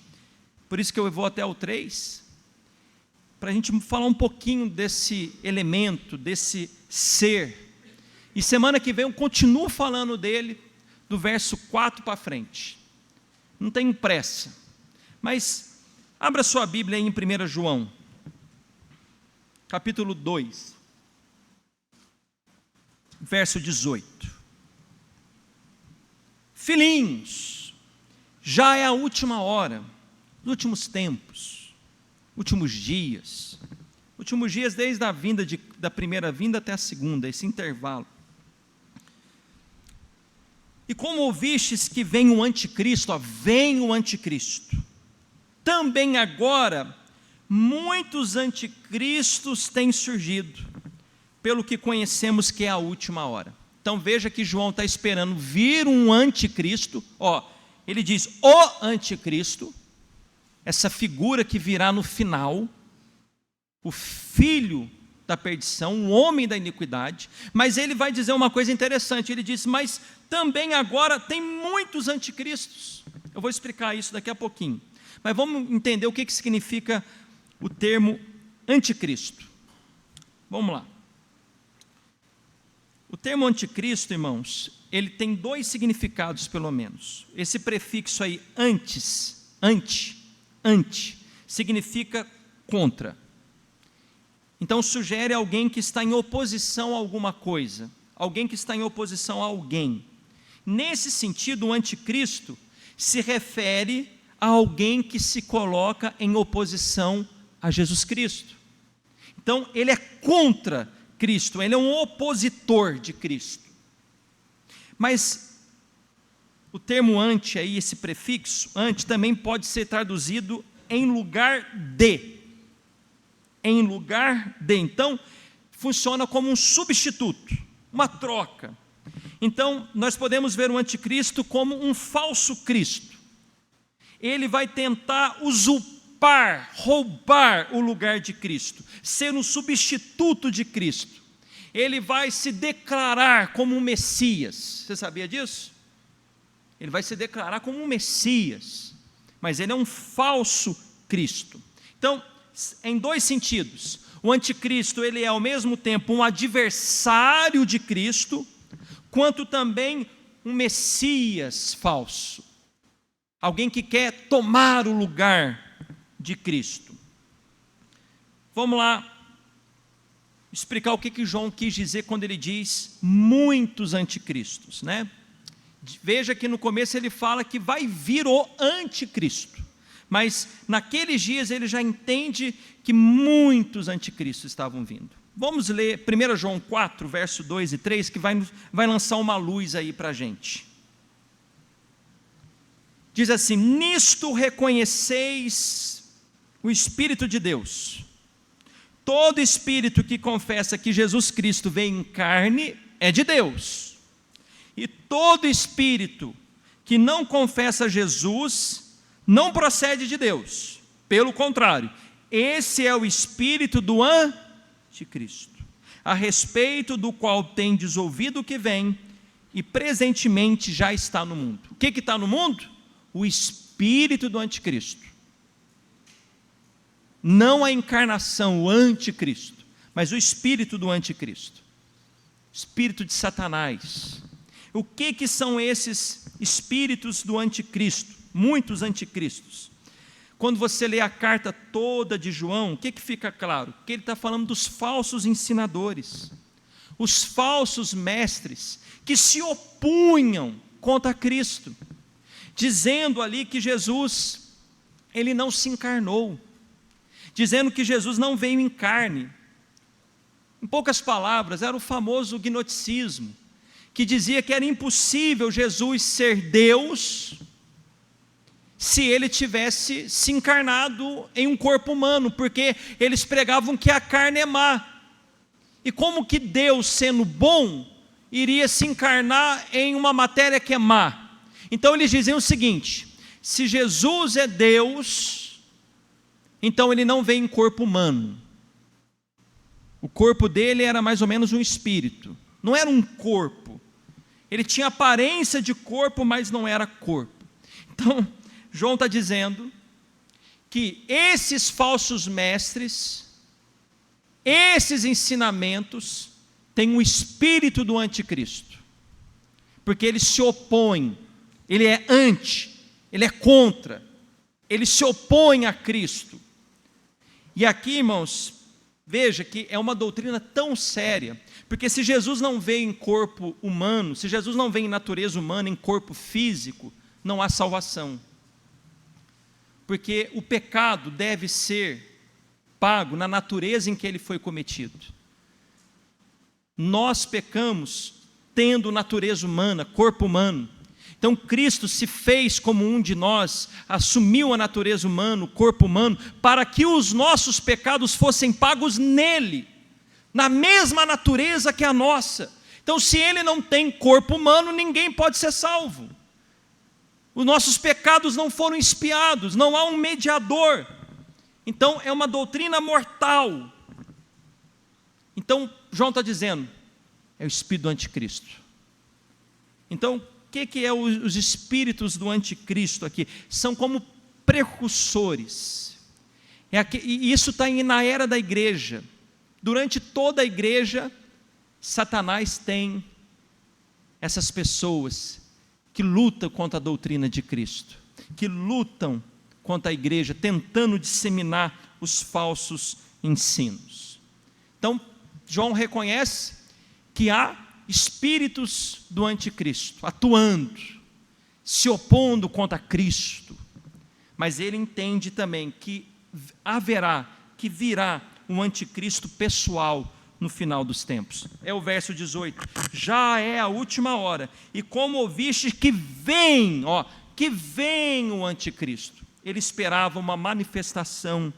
por isso que eu vou até o 3, para a gente falar um pouquinho desse elemento, desse ser. E semana que vem eu continuo falando dele, do verso 4 para frente. Não tenho pressa, mas abra sua Bíblia aí em 1 João, capítulo 2, verso 18. Filhinhos, já é a última hora, os últimos tempos, últimos dias desde a vinda da primeira vinda até a segunda, esse intervalo. E como ouvistes que vem o anticristo, vem o anticristo, também agora muitos anticristos têm surgido, pelo que conhecemos que é a última hora. Então veja que João está esperando vir um anticristo, ele diz o anticristo, essa figura que virá no final, o filho da perdição, o homem da iniquidade, mas ele vai dizer uma coisa interessante, ele diz, mas também agora tem muitos anticristos. Eu vou explicar isso daqui a pouquinho, mas vamos entender o que significa o termo anticristo. Vamos lá. O termo anticristo, irmãos, ele tem dois significados pelo menos. Esse prefixo aí, anti, significa contra. Então sugere alguém que está em oposição a alguma coisa, alguém que está em oposição a alguém. Nesse sentido, o anticristo se refere a alguém que se coloca em oposição a Jesus Cristo. Então ele é contra Cristo, ele é um opositor de Cristo. Mas o termo anti aí, esse prefixo anti, também pode ser traduzido em lugar de. Em lugar de, então, funciona como um substituto, uma troca. Então, nós podemos ver o anticristo como um falso Cristo. Ele vai tentar usurpar, roubar o lugar de Cristo, ser um substituto de Cristo. Ele vai se declarar como um Messias. Você sabia disso? Ele vai se declarar como um Messias, mas ele é um falso Cristo. Então, em dois sentidos, o anticristo ele é ao mesmo tempo um adversário de Cristo, quanto também um Messias falso, alguém que quer tomar o lugar de Cristo. Vamos lá explicar o que João quis dizer quando ele diz muitos anticristos, né? Veja que no começo ele fala que vai vir o anticristo, mas naqueles dias ele já entende que muitos anticristos estavam vindo. Vamos ler 1 João 4, verso 2 e 3, que vai lançar uma luz aí para a gente. Diz assim: nisto reconheceis o Espírito de Deus. Todo espírito que confessa que Jesus Cristo veio em carne é de Deus. E todo espírito que não confessa Jesus não procede de Deus. Pelo contrário, esse é o espírito do anticristo, a respeito do qual tendes ouvido que vem e presentemente já está no mundo. O que está no mundo? O espírito do anticristo. Não a encarnação, o anticristo, mas o espírito do anticristo, espírito de Satanás. O que são esses espíritos do anticristo? Muitos anticristos. Quando você lê a carta toda de João, o que fica claro? Que ele está falando dos falsos ensinadores, os falsos mestres, que se opunham contra Cristo, dizendo ali que Jesus, ele não se encarnou, dizendo que Jesus não veio em carne. Em poucas palavras, era o famoso gnosticismo, que dizia que era impossível Jesus ser Deus se ele tivesse se encarnado em um corpo humano, porque eles pregavam que a carne é má. E como que Deus, sendo bom, iria se encarnar em uma matéria que é má? Então eles diziam o seguinte: se Jesus é Deus, então ele não veio em corpo humano. O corpo dele era mais ou menos um espírito, não era um corpo. Ele tinha aparência de corpo, mas não era corpo. Então, João está dizendo que esses falsos mestres, esses ensinamentos, têm o espírito do anticristo, porque ele se opõe, ele é anti, ele é contra, ele se opõe a Cristo. E aqui, irmãos, veja que é uma doutrina tão séria, porque se Jesus não veio em corpo humano, se Jesus não veio em natureza humana, em corpo físico, não há salvação. Porque o pecado deve ser pago na natureza em que ele foi cometido. Nós pecamos tendo natureza humana, corpo humano. Então Cristo se fez como um de nós, assumiu a natureza humana, o corpo humano, para que os nossos pecados fossem pagos nele, na mesma natureza que a nossa. Então, se ele não tem corpo humano, ninguém pode ser salvo. Os nossos pecados não foram expiados, não há um mediador. Então, é uma doutrina mortal. Então, João está dizendo, é o espírito do anticristo. Então, o que é os espíritos do anticristo aqui? São como precursores. E isso está na era da igreja. Durante toda a igreja, Satanás tem essas pessoas que lutam contra a doutrina de Cristo, que lutam contra a igreja, tentando disseminar os falsos ensinos. Então, João reconhece que há espíritos do anticristo atuando, se opondo contra Cristo, mas ele entende também que virá um anticristo pessoal no final dos tempos. É o verso 18. Já é a última hora, e como ouviste que vem o anticristo. Ele esperava uma manifestação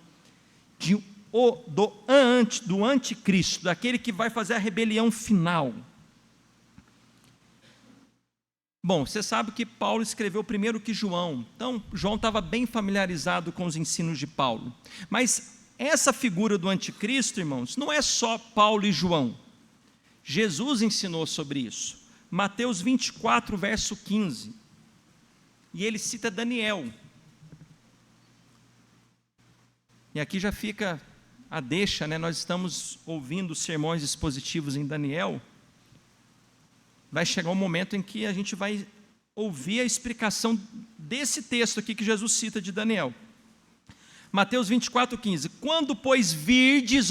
do anticristo, daquele que vai fazer a rebelião final. Bom, você sabe que Paulo escreveu primeiro que João, então João estava bem familiarizado com os ensinos de Paulo. Mas essa figura do anticristo, irmãos, não é só Paulo e João. Jesus ensinou sobre isso. Mateus 24, verso 15. E ele cita Daniel. E aqui já fica a deixa, né? Nós estamos ouvindo sermões expositivos em Daniel. Vai chegar um momento em que a gente vai ouvir a explicação desse texto aqui que Jesus cita de Daniel. Mateus 24, 15. Quando, pois, virdes,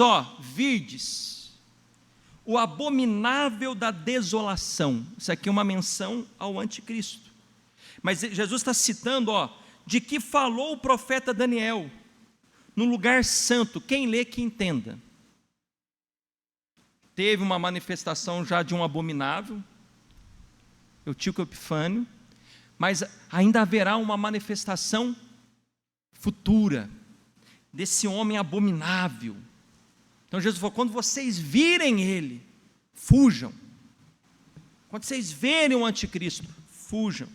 o abominável da desolação. Isso aqui é uma menção ao anticristo. Mas Jesus está citando, de que falou o profeta Daniel, no lugar santo. Quem lê, que entenda. Teve uma manifestação já de um abominável, Eutíquico Epifânio, mas ainda haverá uma manifestação futura, desse homem abominável. Então Jesus falou, quando vocês virem ele, fujam. Quando vocês verem o anticristo, fujam.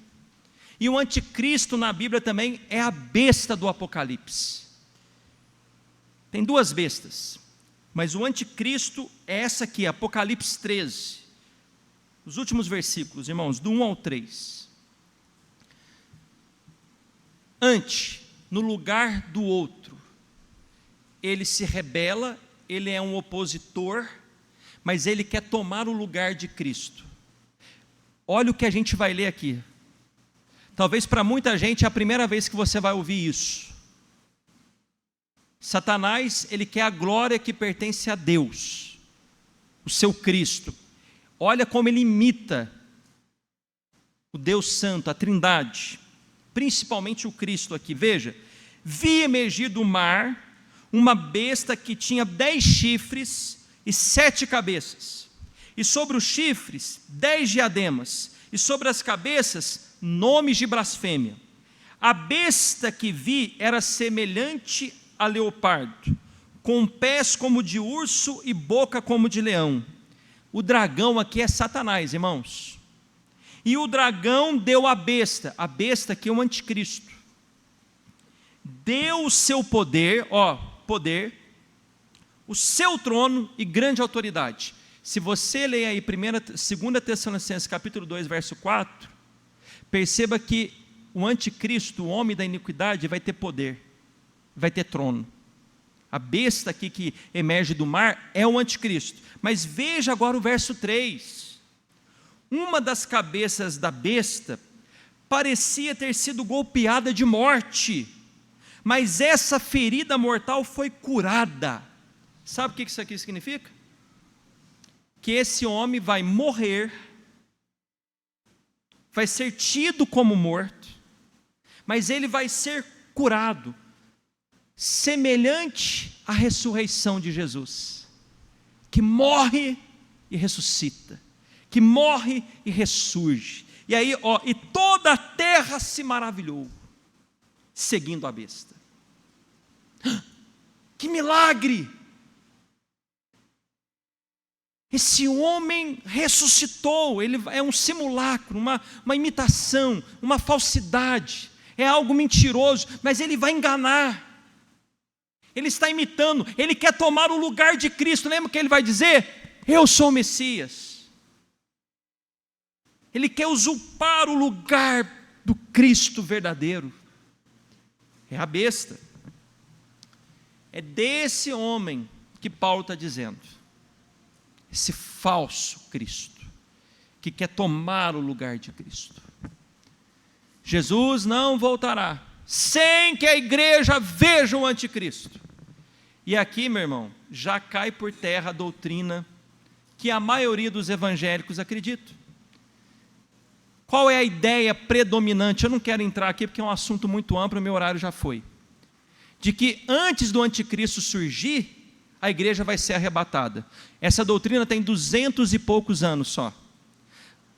E o anticristo na Bíblia também é a besta do Apocalipse. Tem duas bestas, mas o anticristo é essa aqui, Apocalipse 13. Os últimos versículos, irmãos, do 1 ao 3. No lugar do outro, ele se rebela, ele é um opositor, mas ele quer tomar o lugar de Cristo. Olha o que a gente vai ler aqui. Talvez para muita gente é a primeira vez que você vai ouvir isso. Satanás, ele quer a glória que pertence a Deus, o seu Cristo. Olha como ele imita o Deus Santo, a Trindade, principalmente o Cristo aqui. Veja, vi emergir do mar uma besta que tinha 10 chifres e 7 cabeças, e sobre os chifres 10 diademas, e sobre as cabeças nomes de blasfêmia. A besta que vi era semelhante a leopardo, com pés como de urso e boca como de leão. O dragão aqui é Satanás, irmãos. E o dragão deu a besta que é o anticristo. Deu o seu poder, o seu trono e grande autoridade. Se você ler aí 2 Tessalonicenses capítulo 2, verso 4, perceba que o anticristo, o homem da iniquidade, vai ter poder, vai ter trono. A besta aqui que emerge do mar é o anticristo. Mas veja agora o verso 3. Uma das cabeças da besta parecia ter sido golpeada de morte, mas essa ferida mortal foi curada. Sabe o que isso aqui significa? Que esse homem vai morrer, vai ser tido como morto, mas ele vai ser curado, semelhante à ressurreição de Jesus, que morre e ressuscita, que morre e ressurge. E aí, e toda a terra se maravilhou, seguindo a besta. Que milagre! Esse homem ressuscitou, ele é um simulacro, uma imitação, uma falsidade, é algo mentiroso, mas ele vai enganar. Ele está imitando, ele quer tomar o lugar de Cristo. Lembra que ele vai dizer? Eu sou o Messias. Ele quer usurpar o lugar do Cristo verdadeiro. É a besta. É desse homem que Paulo está dizendo. Esse falso Cristo, que quer tomar o lugar de Cristo. Jesus não voltará sem que a igreja veja o anticristo. E aqui, meu irmão, já cai por terra a doutrina que a maioria dos evangélicos acredita. Qual é a ideia predominante? Eu não quero entrar aqui porque é um assunto muito amplo, meu horário já foi. De que antes do anticristo surgir, a igreja vai ser arrebatada. Essa doutrina tem 200 e poucos anos só.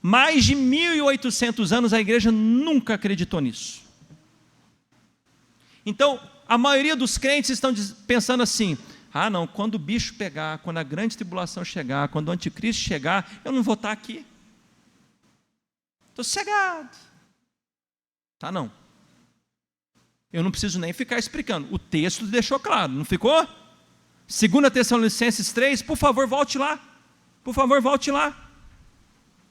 Mais de 1.800 anos a igreja nunca acreditou nisso. Então, a maioria dos crentes estão pensando assim: ah não, quando o bicho pegar, quando a grande tribulação chegar, quando o anticristo chegar, eu não vou estar aqui. Estou sossegado. Tá não. Eu não preciso nem ficar explicando. O texto deixou claro, não ficou? 2 Tessalonicenses 3, por favor, volte lá. Por favor, volte lá.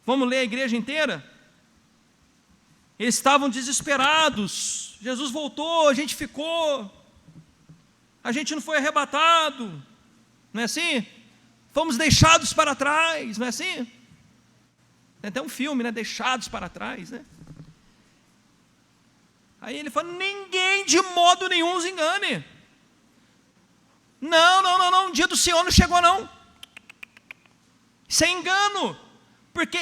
Vamos ler a igreja inteira? Eles estavam desesperados. Jesus voltou, a gente ficou. A gente não foi arrebatado. Não é assim? Fomos deixados para trás, não é assim? Tem até um filme, né? Deixados para trás, né? Aí ele fala, ninguém de modo nenhum os engane. Não, o dia do Senhor não chegou não. Isso é engano. Porque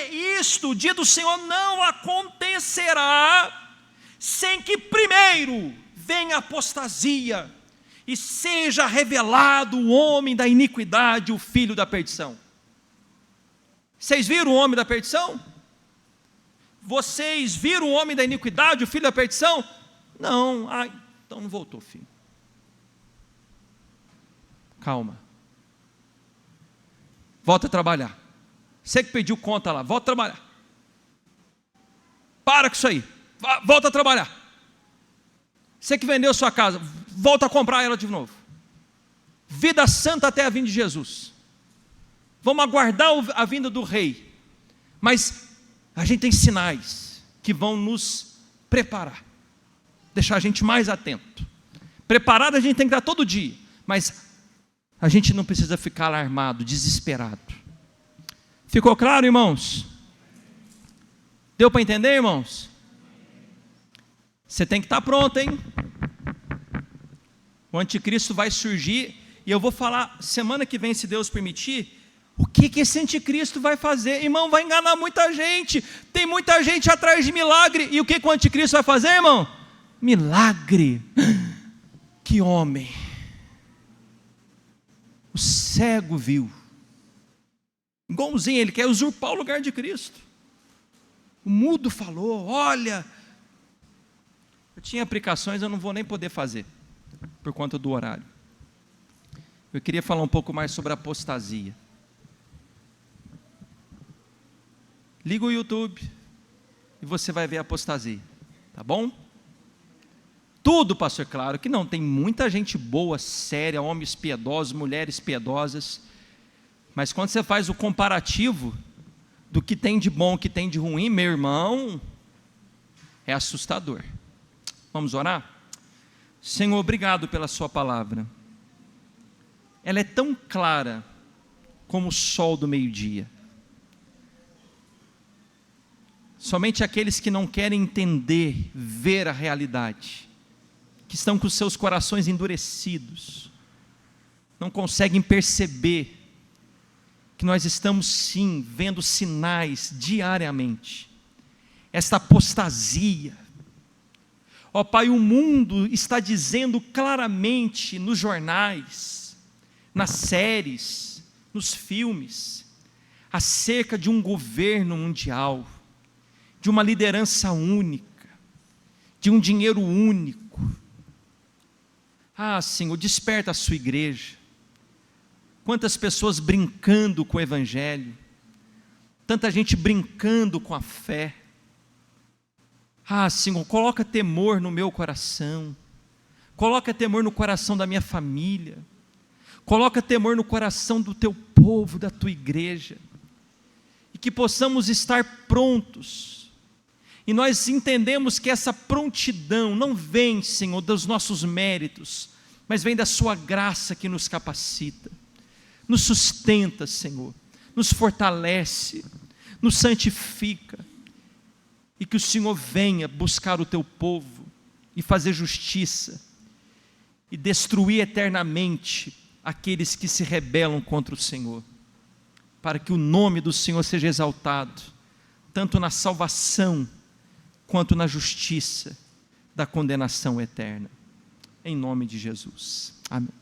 o dia do Senhor não acontecerá sem que primeiro venha a apostasia e seja revelado o homem da iniquidade, o filho da perdição. Vocês viram o homem da perdição? Vocês viram o homem da iniquidade, o filho da perdição? Não, então não voltou, filho. Calma. Volta a trabalhar. Você que pediu conta lá, volta a trabalhar. Para com isso aí. Volta a trabalhar. Você que vendeu sua casa, volta a comprar ela de novo. Vida santa até a vinda de Jesus. Vamos aguardar a vinda do rei. Mas a gente tem sinais que vão nos preparar. Deixar a gente mais atento. Preparado a gente tem que estar todo dia. Mas a gente não precisa ficar alarmado, desesperado. Ficou claro, irmãos? Deu para entender, irmãos? Você tem que estar pronto, hein? O anticristo vai surgir. E eu vou falar semana que vem, se Deus permitir, o que esse anticristo vai fazer? Irmão, vai enganar muita gente. Tem muita gente atrás de milagre. E o que o anticristo vai fazer, irmão? Milagre. Que homem. O cego viu. Igualzinho, ele quer usurpar o lugar de Cristo. O mudo falou, olha. Eu tinha aplicações, eu não vou nem poder fazer, por conta do horário. Eu queria falar um pouco mais sobre apostasia. Liga o YouTube e você vai ver a apostasia, tá bom? Tudo, pastor, claro que não, tem muita gente boa, séria, homens piedosos, mulheres piedosas, mas quando você faz o comparativo do que tem de bom, o que tem de ruim, meu irmão, é assustador. Vamos orar? Senhor, obrigado pela sua palavra. Ela é tão clara como o sol do meio-dia. Somente aqueles que não querem entender, ver a realidade, que estão com seus corações endurecidos, não conseguem perceber que nós estamos sim vendo sinais diariamente. Esta apostasia. Ó Pai, o mundo está dizendo claramente nos jornais, nas séries, nos filmes, acerca de um governo mundial, de uma liderança única, de um dinheiro único. Senhor, desperta a sua igreja. Quantas pessoas brincando com o evangelho, tanta gente brincando com a fé. Senhor, coloca temor no meu coração, coloca temor no coração da minha família, coloca temor no coração do teu povo, da tua igreja, e que possamos estar prontos. E nós entendemos que essa prontidão não vem, Senhor, dos nossos méritos, mas vem da sua graça que nos capacita, nos sustenta, Senhor, nos fortalece, nos santifica, e que o Senhor venha buscar o teu povo, e fazer justiça, e destruir eternamente aqueles que se rebelam contra o Senhor, para que o nome do Senhor seja exaltado, tanto na salvação, quanto na justiça da condenação eterna, em nome de Jesus, amém.